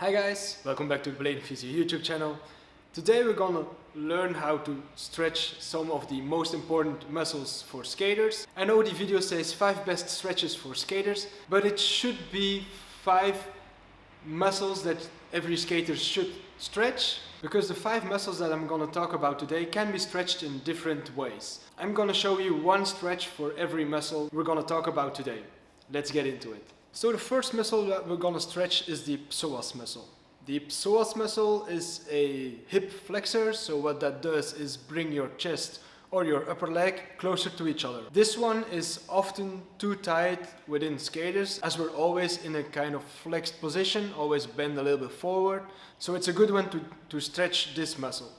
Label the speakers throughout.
Speaker 1: Hi guys, welcome back to the Blading Physio YouTube channel. Today we're gonna learn how to stretch some of the most important muscles for skaters. I know the video says 5 best stretches for skaters, but it should be 5 muscles that every skater should stretch, because the 5 muscles that I'm gonna talk about today can be stretched in different ways. I'm gonna show you one stretch for every muscle we're gonna talk about today. Let's get into it. So the first muscle that we're gonna stretch is the psoas muscle. The psoas muscle is a hip flexor, so what that does is bring your chest or your upper leg closer to each other. This one is often too tight within skaters, as we're always in a kind of flexed position, always bend a little bit forward, so it's a good one to stretch this muscle.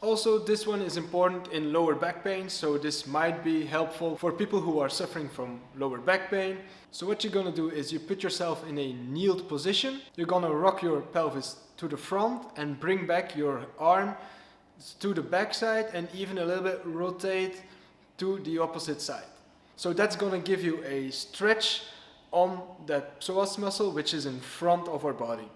Speaker 1: Also, this one is important in lower back pain, so this might be helpful for people who are suffering from lower back pain. So what you're gonna do is you put yourself in a kneeled position. You're gonna rock your pelvis to the front and bring back your arm to the back side and even a little bit rotate to the opposite side. So that's gonna give you a stretch on that psoas muscle, which is in front of our body.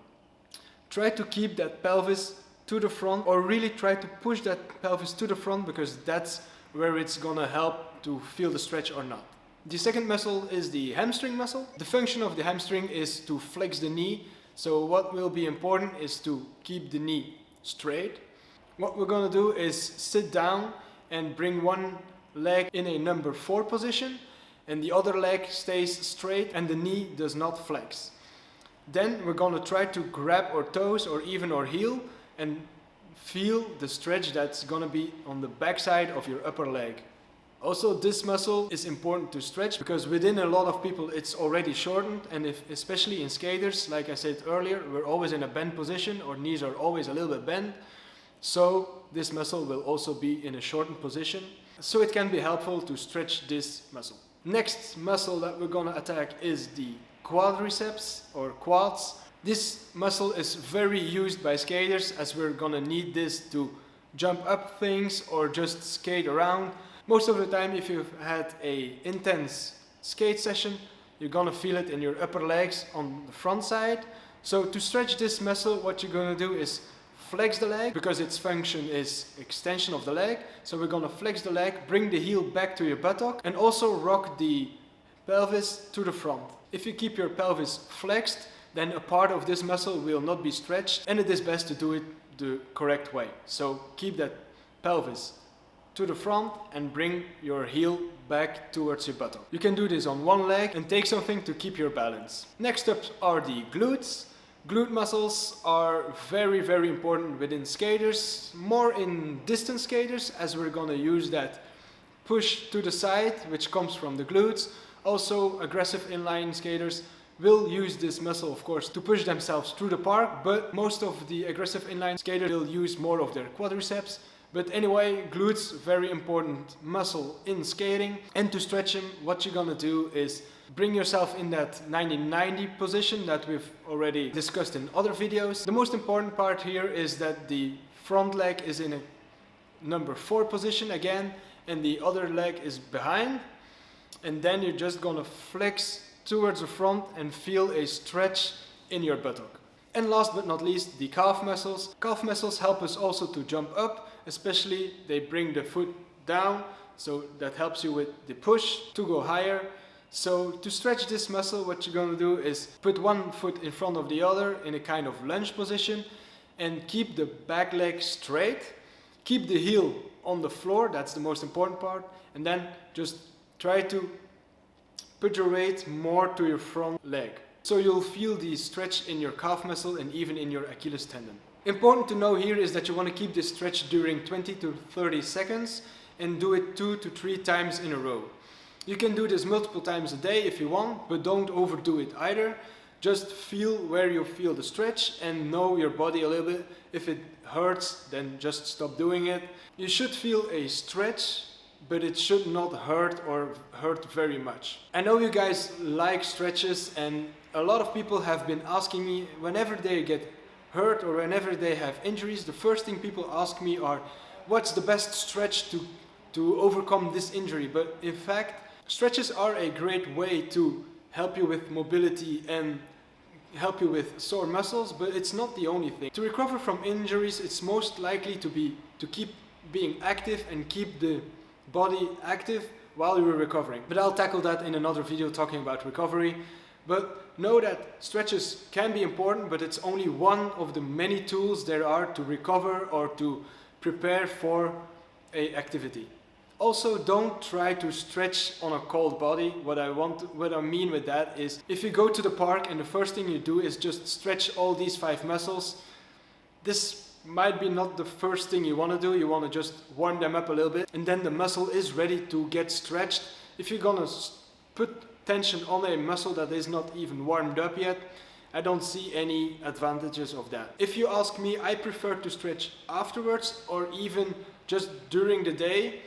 Speaker 1: Try to keep that pelvis to the front, or really try to push that pelvis to the front, because that's where it's gonna help to feel the stretch or not. The second muscle is the hamstring muscle. The function of the hamstring is to flex the knee, so what will be important is to keep the knee straight. What we're gonna do is sit down and bring one leg in a number 4 position, and the other leg stays straight and the knee does not flex. Then we're gonna try to grab our toes or even our heel and feel the stretch that's gonna be on the back side of your upper leg. Also, this muscle is important to stretch because within a lot of people it's already shortened, and especially in skaters, like I said earlier, we're always in a bent position, our knees are always a little bit bent, so this muscle will also be in a shortened position, so it can be helpful to stretch this muscle. Next muscle that we're gonna attack is the quadriceps or quads. This muscle is very used by skaters, as we're gonna need this to jump up things or just skate around. Most of the time, if you've had an intense skate session, you're gonna feel it in your upper legs on the front side. So to stretch this muscle, what you're gonna do is flex the leg, because its function is extension of the leg. So we're gonna flex the leg, bring the heel back to your buttock, and also rock the pelvis to the front. If you keep your pelvis flexed, then a part of this muscle will not be stretched, and it is best to do it the correct way. So keep that pelvis to the front and bring your heel back towards your buttock. You can do this on one leg and take something to keep your balance. Next up are the glutes. Glute muscles are very important within skaters, more in distance skaters, as we're gonna use that push to the side, which comes from the glutes. Also, aggressive inline skaters will use this muscle, of course, to push themselves through the park, but most of the aggressive inline skaters will use more of their quadriceps. But anyway, glutes, very important muscle in skating. And to stretch them, what you're gonna do is bring yourself in that 90-90 position that we've already discussed in other videos. The most important part here is that the front leg is in a number 4 position again, and the other leg is behind. And then you're just gonna flex towards the front and feel a stretch in your buttock. And last but not least, the calf muscles. Calf muscles help us also to jump up, especially they bring the foot down, so that helps you with the push to go higher. So to stretch this muscle, what you're going to do is put one foot in front of the other in a kind of lunge position and keep the back leg straight. Keep the heel on the floor, that's the most important part, and then just try to put your weight more to your front leg. So you'll feel the stretch in your calf muscle and even in your Achilles tendon. Important to know here is that you want to keep this stretch during 20 to 30 seconds and do it 2 to 3 times in a row. You can do this multiple times a day if you want, but don't overdo it either. Just feel where you feel the stretch and know your body a little bit. If it hurts, then just stop doing it. You should feel a stretch, but it should not hurt or hurt very much. I know you guys like stretches, and a lot of people have been asking me whenever they get hurt or whenever they have injuries, the first thing people ask me are, what's the best stretch to overcome this injury? But in fact, stretches are a great way to help you with mobility and help you with sore muscles, but it's not the only thing. To recover from injuries, it's most likely to keep being active and keep the body active while you're recovering. But I'll tackle that in another video talking about recovery. But know that stretches can be important, but it's only one of the many tools there are to recover or to prepare for an activity. Also, don't try to stretch on a cold body. What I mean with that is, if you go to the park and the first thing you do is just stretch all these 5 muscles, this might be not the first thing you want to do. You want to just warm them up a little bit, and then the muscle is ready to get stretched. If you're gonna put tension on a muscle that is not even warmed up yet, I don't see any advantages of that. If you ask me, I prefer to stretch afterwards or even just during the day.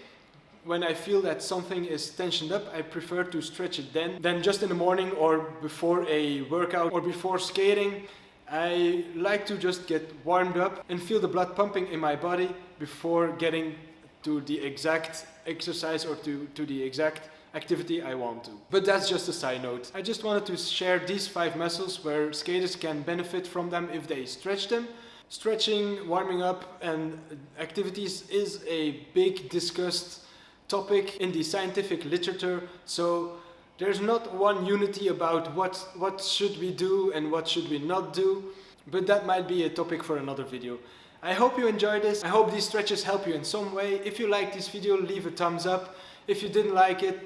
Speaker 1: When I feel that something is tensioned up, I prefer to stretch it then than just in the morning or before a workout or before skating. I like to just get warmed up and feel the blood pumping in my body before getting to the exact exercise or to the exact activity I want to. But that's just a side note. I just wanted to share these 5 muscles where skaters can benefit from them if they stretch them. Stretching, warming up and activities is a big discussed topic in the scientific literature, so there's not one unity about what should we do and what should we not do, but that might be a topic for another video. I hope you enjoyed this. I hope these stretches help you in some way. If you liked this video, leave a thumbs up. If you didn't like it,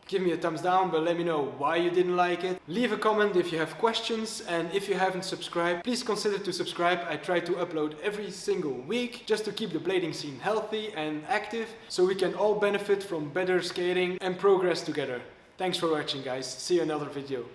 Speaker 1: give me a thumbs down, but let me know why you didn't like it. Leave a comment if you have questions, and if you haven't subscribed, please consider to subscribe. I try to upload every single week just to keep the blading scene healthy and active, so we can all benefit from better skating and progress together. Thanks for watching, guys. See you in another video.